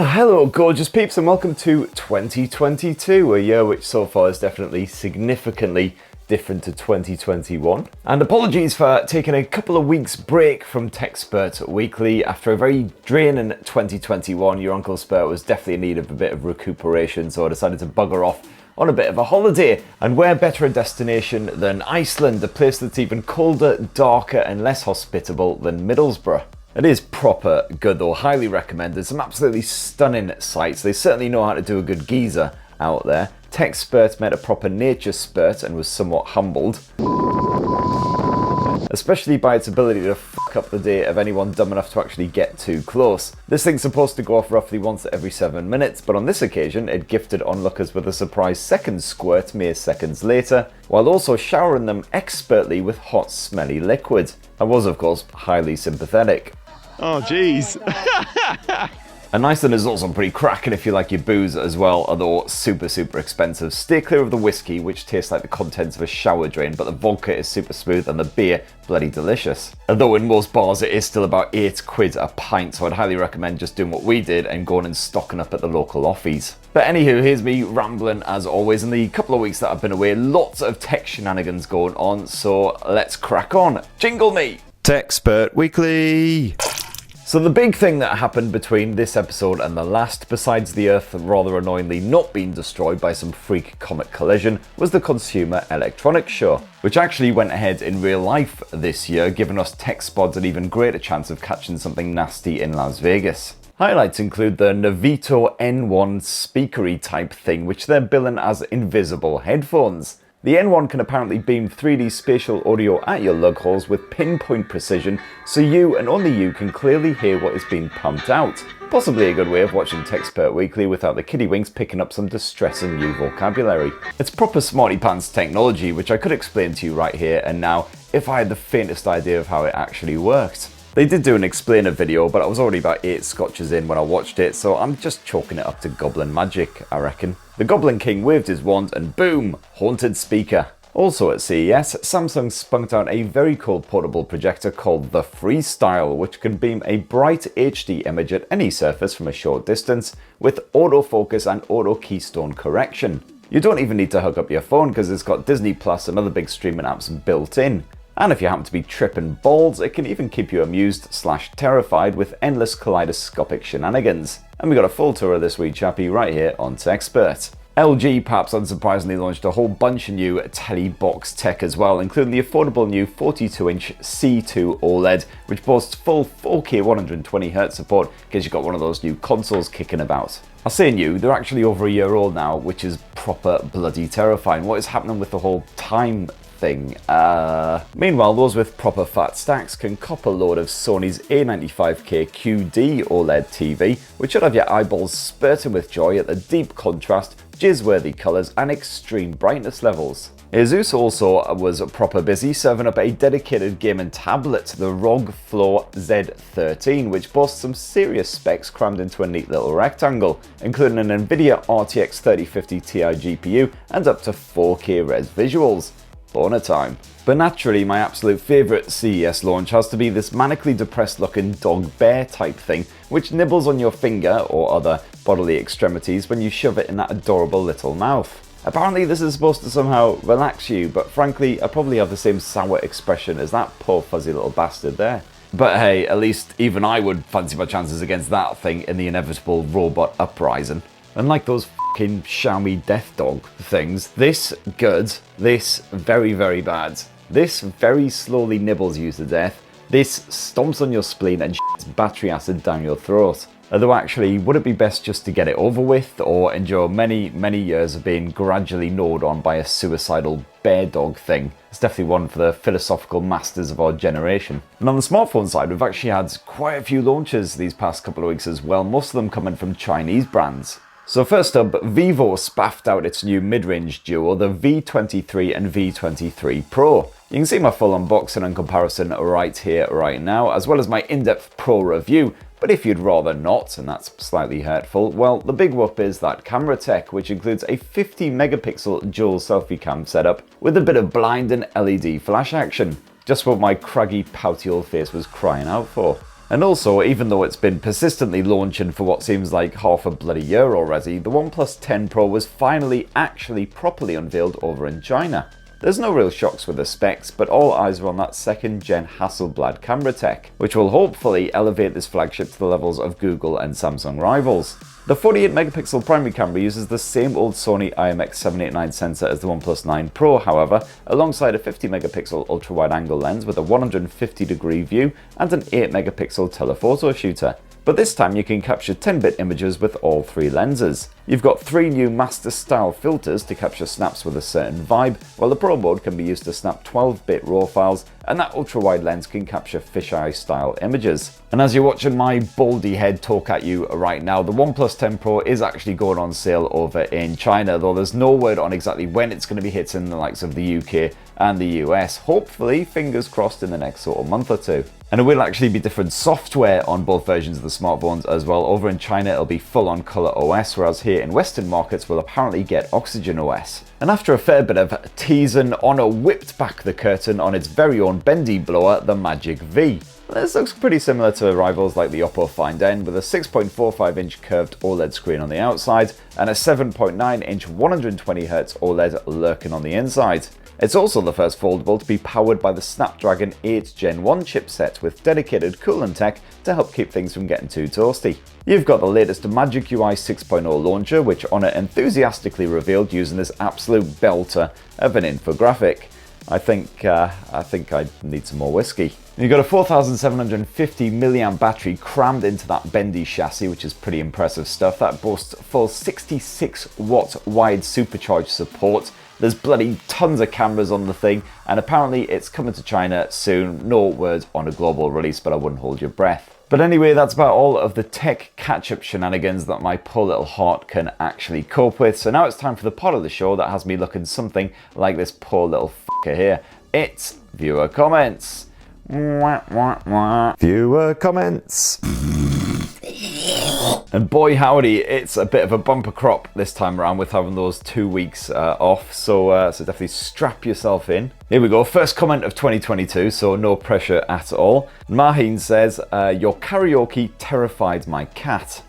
Hello gorgeous peeps and welcome to 2022, a year which so far is definitely significantly different to 2021. And apologies for taking a couple of weeks break from Tech Spurt Weekly. After a very draining 2021, your Uncle Spurt was definitely in need of a bit of recuperation, so I decided to bugger off on a bit of a holiday. And where better a destination than Iceland, a place that's even colder, darker and less hospitable than Middlesbrough. It is proper good though, highly recommended. Some absolutely stunning sights. They certainly know how to do a good geezer out there. Tech Spurt met a proper nature spurt and was somewhat humbled, especially by its ability to fuck up the day of anyone dumb enough to actually get too close. This thing's supposed to go off roughly once every 7 minutes, but on this occasion it gifted onlookers with a surprise second squirt mere seconds later, while also showering them expertly with hot smelly liquid. I was of course highly sympathetic. Oh jeez. And Iceland is also pretty cracking if you like your booze as well, although super expensive. Stay clear of the whiskey, which tastes like the contents of a shower drain, but the vodka is super smooth and the beer bloody delicious. Although in most bars it is still about £8 a pint, so I'd highly recommend just doing what we did and going and stocking up at the local offies. But anywho, here's me rambling as always. In the couple of weeks that I've been away, lots of tech shenanigans going on, so let's crack on. Jingle me! Tech Spurt Weekly. So the big thing that happened between this episode and the last, besides the Earth rather annoyingly not being destroyed by some freak comet collision, was the Consumer Electronics Show, which actually went ahead in real life this year, giving us tech spods an even greater chance of catching something nasty in Las Vegas. Highlights include the Noveto N1 speakery type thing, which they're billing as invisible headphones. The N1 can apparently beam 3D spatial audio at your lug holes with pinpoint precision, so you and only you can clearly hear what is being pumped out. Possibly a good way of watching Tech Spurt Weekly without the kiddie winks picking up some distressing new vocabulary. It's proper smarty pants technology, which I could explain to you right here and now if I had the faintest idea of how it actually worked. They did do an explainer video, but I was already about 8 scotches in when I watched it, so I'm just chalking it up to goblin magic, I reckon. The Goblin King waved his wand and boom, haunted speaker. Also at CES, Samsung spunked out a very cool portable projector called the Freestyle, which can beam a bright HD image at any surface from a short distance with autofocus and auto keystone correction. You don't even need to hook up your phone because it's got Disney Plus and other big streaming apps built in. And if you happen to be tripping balls, it can even keep you amused/terrified with endless kaleidoscopic shenanigans. And we got a full tour of this wee chappie right here on Tech Spurt. LG perhaps unsurprisingly launched a whole bunch of new telly box tech as well, including the affordable new 42-inch C2 OLED, which boasts full 4K 120Hz support in case you've got one of those new consoles kicking about. I say new, they're actually over a year old now, which is proper bloody terrifying. What is happening with the whole time thing? Meanwhile, those with proper fat stacks can cop a load of Sony's A95K QD OLED TV, which should have your eyeballs spurting with joy at the deep contrast, jizz-worthy colours and extreme brightness levels. Asus also was proper busy serving up a dedicated gaming tablet, the ROG Flow Z13, which boasts some serious specs crammed into a neat little rectangle, including an Nvidia RTX 3050 Ti GPU and up to 4K res visuals. Boner time. But naturally, my absolute favourite CES launch has to be this manically depressed looking dog bear type thing, which nibbles on your finger or other bodily extremities when you shove it in that adorable little mouth. Apparently this is supposed to somehow relax you, but frankly I probably have the same sour expression as that poor fuzzy little bastard there. But hey, at least even I would fancy my chances against that thing in the inevitable robot uprising. Unlike those fucking Xiaomi death dog things, this good, this very bad. This very slowly nibbles you to death, this stomps on your spleen and shits battery acid down your throat. Although actually, would it be best just to get it over with or endure many years of being gradually gnawed on by a suicidal bear dog thing? It's definitely one for the philosophical masters of our generation. And on the smartphone side, we've actually had quite a few launches these past couple of weeks as well, most of them coming from Chinese brands. So first up, Vivo spaffed out its new mid-range duo, the V23 and V23 Pro. You can see my full unboxing and comparison right here, right now, as well as my in-depth Pro review. But if you'd rather not, and that's slightly hurtful, well, the big whoop is that camera tech, which includes a 50 megapixel dual selfie cam setup with a bit of blind and LED flash action. Just what my craggy, pouty old face was crying out for. And also, even though it's been persistently launching for what seems like half a bloody year already, the OnePlus 10 Pro was finally actually properly unveiled over in China. There's no real shocks with the specs, but all eyes are on that second gen Hasselblad camera tech, which will hopefully elevate this flagship to the levels of Google and Samsung rivals. The 48 megapixel primary camera uses the same old Sony IMX789 sensor as the OnePlus 9 Pro, however, alongside a 50 megapixel ultra wide angle lens with a 150-degree view and an 8 megapixel telephoto shooter. But this time you can capture 10-bit images with all three lenses. You've got 3 new master style filters to capture snaps with a certain vibe, while the Pro mode can be used to snap 12-bit RAW files, and that ultra-wide lens can capture fisheye style images. And as you're watching my baldy head talk at you right now, the OnePlus 10 Pro is actually going on sale over in China, though there's no word on exactly when it's going to be hitting the likes of the UK and the US, hopefully, fingers crossed, in the next sort of month or two. And it will actually be different software on both versions of the smartphones as well. Over in China it'll be full-on Color OS, whereas here in Western markets we'll apparently get Oxygen OS. And after a fair bit of teasing, Honor whipped back the curtain on its very own bendy blower, the Magic V. This looks pretty similar to rivals like the Oppo Find N, with a 6.45-inch curved OLED screen on the outside and a 7.9-inch 120Hz OLED lurking on the inside. It's also the first foldable to be powered by the Snapdragon 8 Gen 1 chipset with dedicated coolant tech to help keep things from getting too toasty. You've got the latest Magic UI 6.0 launcher, which Honor enthusiastically revealed using this absolute belter of an infographic. I think I need some more whiskey. You've got a 4750 mAh battery crammed into that bendy chassis, which is pretty impressive stuff. That boasts full 66 watt wide supercharged support. There's bloody tons of cameras on the thing, and apparently it's coming to China soon. No word on a global release, but I wouldn't hold your breath. But anyway, that's about all of the tech catch-up shenanigans that my poor little heart can actually cope with. So now it's time for the part of the show that has me looking something like this poor little f***er here. It's viewer comments. Viewer comments. And boy howdy, it's a bit of a bumper crop this time around with having those 2 weeks off, so definitely strap yourself in. Here we go, first comment of 2022, so no pressure at all. Maheen says, your karaoke terrified my cat.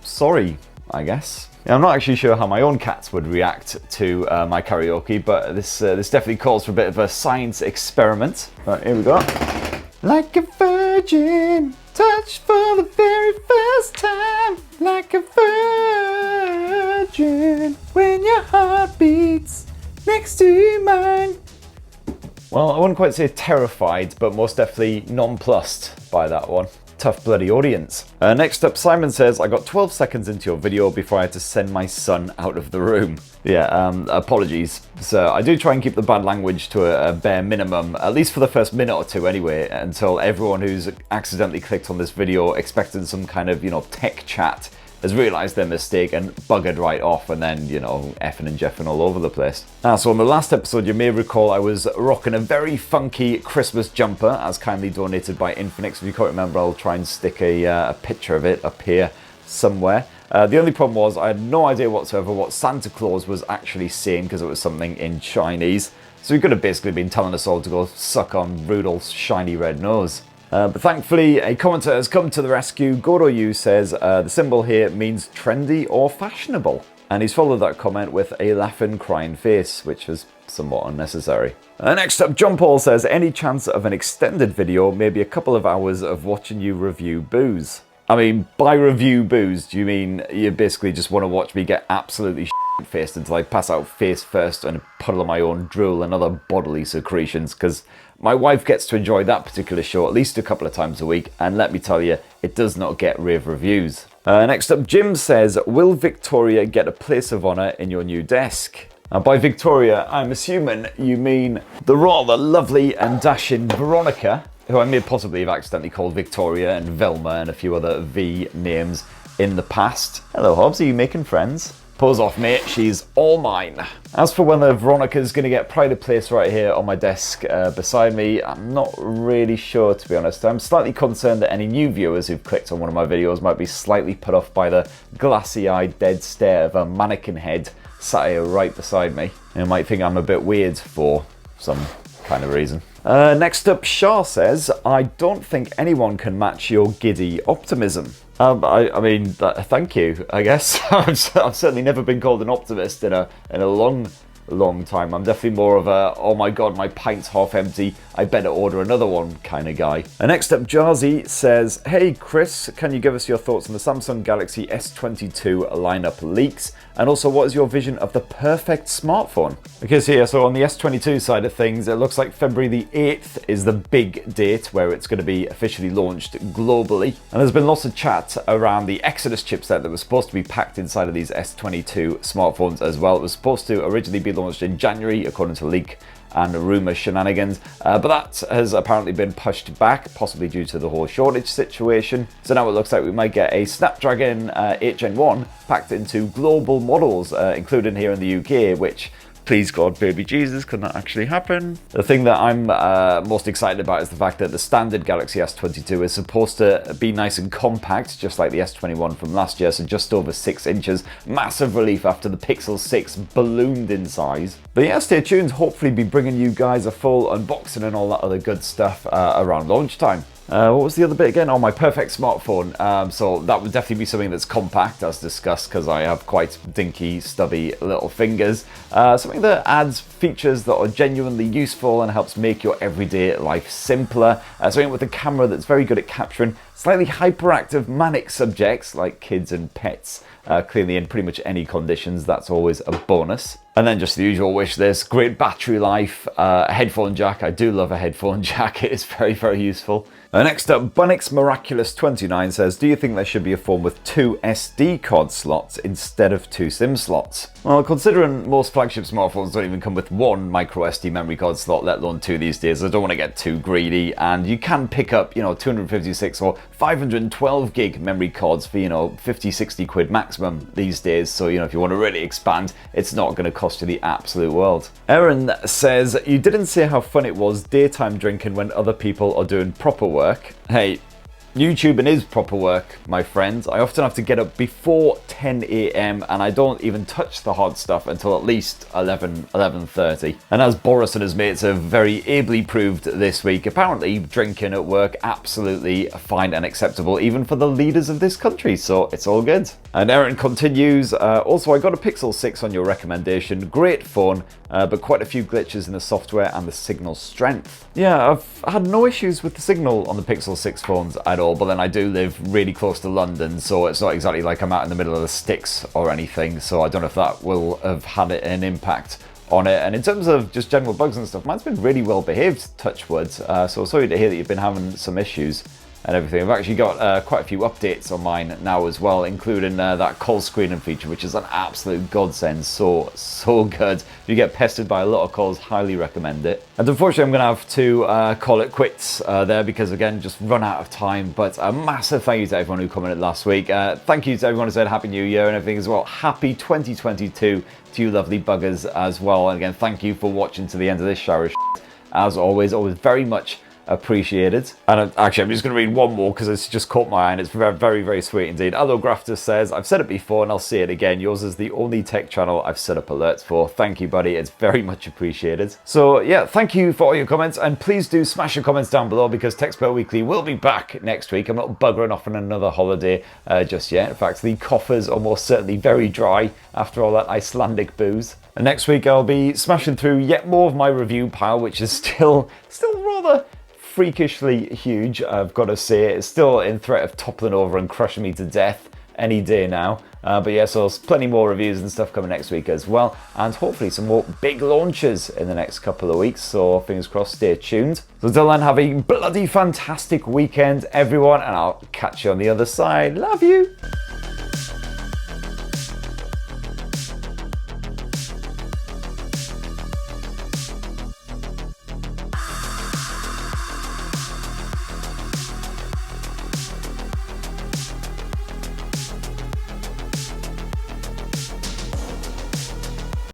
Sorry, I guess. Yeah, I'm not actually sure how my own cats would react to my karaoke, but this definitely calls for a bit of a science experiment. Right, here we go. Like a virgin, touched for the very first time. Like a virgin, when your heart beats next to mine. Well, I wouldn't quite say terrified, but most definitely nonplussed by that one. Tough bloody audience. Next up, Simon says, I got 12 seconds into your video before I had to send my son out of the room. Yeah, apologies. So I do try and keep the bad language to a bare minimum, at least for the first minute or two anyway, until everyone who's accidentally clicked on this video expecting some kind of, tech chat has realised their mistake and buggered right off, and then, effing and jeffing all over the place. So on the last episode, you may recall I was rocking a very funky Christmas jumper, as kindly donated by Infinix. If you can't remember, I'll try and stick a picture of it up here somewhere. The only problem was I had no idea whatsoever what Santa Claus was actually saying, because it was something in Chinese. So he could have basically been telling us all to go suck on Rudolph's shiny red nose. But thankfully, a commenter has come to the rescue. Goro says, the symbol here means trendy or fashionable. And he's followed that comment with a laughing, crying face, which is somewhat unnecessary. Next up, John Paul says, any chance of an extended video, maybe a couple of hours of watching you review booze? I mean, by review booze, do you mean you basically just want to watch me get absolutely faced until I pass out face first and puddle my own drool and other bodily secretions? Because my wife gets to enjoy that particular show at least a couple of times a week, and let me tell you, it does not get rave reviews. Next up, Jim says, will Victoria get a place of honour in your new desk? By Victoria, I'm assuming you mean the rather lovely and dashing Veronica, who I may possibly have accidentally called Victoria and Velma and a few other V names in the past. Hello Hobbs, are you making friends? Pose off, mate, she's all mine. As for whether Veronica's going to get pride of place right here on my desk beside me, I'm not really sure, to be honest. I'm slightly concerned that any new viewers who've clicked on one of my videos might be slightly put off by the glassy-eyed dead stare of a mannequin head sat here right beside me. They might think I'm a bit weird for some kind of reason. Next up, Shah says, I don't think anyone can match your giddy optimism. I mean, thank you, I guess. I've certainly never been called an optimist in a long time. I'm definitely more of a, oh my god, my pint's half empty, I better order another one kind of guy. And next up, Jarzi says, hey Chris, can you give us your thoughts on the Samsung Galaxy S22 lineup leaks? And also, what is your vision of the perfect smartphone? Because here, so on the S22 side of things, it looks like February the 8th is the big date where it's going to be officially launched globally. And there's been lots of chat around the Exodus chipset that was supposed to be packed inside of these S22 smartphones as well. It was supposed to originally be launched in January, according to leak and rumor shenanigans, but that has apparently been pushed back, possibly due to the whole shortage situation. So now it looks like we might get a Snapdragon 8 Gen 1 packed into global models, including here in the UK, which, please God, baby Jesus, can that actually happen? The thing that I'm most excited about is the fact that the standard Galaxy S22 is supposed to be nice and compact, just like the S21 from last year, so just over 6 inches. Massive relief after the Pixel 6 ballooned in size. But yeah, stay tuned. Hopefully be bringing you guys a full unboxing and all that other good stuff around launch time. What was the other bit again? Oh, my perfect smartphone. So that would definitely be something that's compact, as discussed, because I have quite dinky, stubby little fingers. Something that adds features that are genuinely useful and helps make your everyday life simpler. Something with a camera that's very good at capturing slightly hyperactive, manic subjects like kids and pets. Clearly in pretty much any conditions, that's always a bonus. And then just the usual wish list, great battery life, a headphone jack. I do love a headphone jack, it is very, very useful. Next up, Bunnix Miraculous 29 says, do you think there should be a phone with 2 SD card slots instead of 2 SIM slots? Well, considering most flagship smartphones don't even come with 1 micro SD memory card slot, let alone 2 these days, I don't want to get too greedy, and you can pick up, 256 or 512 gig memory cards for, 50, 60 quid maximum these days, so, if you want to really expand, it's not going to cost you the absolute world. Aaron says, you didn't say how fun it was daytime drinking when other people are doing proper work. Hey, YouTubing is proper work, my friends. I often have to get up before 10 AM and I don't even touch the hard stuff until at least 11:30. And as Boris and his mates have very ably proved this week, apparently drinking at work absolutely fine and acceptable even for the leaders of this country, so it's all good. And Aaron continues, also I got a Pixel 6 on your recommendation, great phone, but quite a few glitches in the software and the signal strength. Yeah, I've had no issues with the signal on the Pixel 6 phones at all, but then I do live really close to London, so it's not exactly like I'm out in the middle of the sticks or anything, so I don't know if that will have had an impact on it. And in terms of just general bugs and stuff, mine's been really well behaved, touch wood, so sorry to hear that you've been having some issues and everything. I've actually got quite a few updates on mine now as well, including that call screening feature, which is an absolute godsend. So good. If you get pestered by a lot of calls, highly recommend it. And unfortunately, I'm going to have to call it quits there because, again, just run out of time. But a massive thank you to everyone who commented last week. Thank you to everyone who said Happy New Year and everything as well. Happy 2022 to you lovely buggers as well. And again, thank you for watching to the end of this shower of shit. As always very much appreciated. And actually, I'm just going to read one more because it's just caught my eye and it's very, very, very sweet indeed. Hello Grafter says, I've said it before and I'll say it again, yours is the only tech channel I've set up alerts for. Thank you, buddy. It's very much appreciated. So yeah, thank you for all your comments, and please do smash your comments down below because TechSpurt Weekly will be back next week. I'm not buggering off on another holiday just yet. In fact, the coffers are most certainly very dry after all that Icelandic booze. And next week I'll be smashing through yet more of my review pile, which is still rather freakishly huge, I've got to say. It's still in threat of toppling over and crushing me to death any day now. But yeah, so there's plenty more reviews and stuff coming next week as well, and hopefully some more big launches in the next couple of weeks, so fingers crossed, stay tuned. So until then, have a bloody fantastic weekend, everyone, and I'll catch you on the other side. Love you!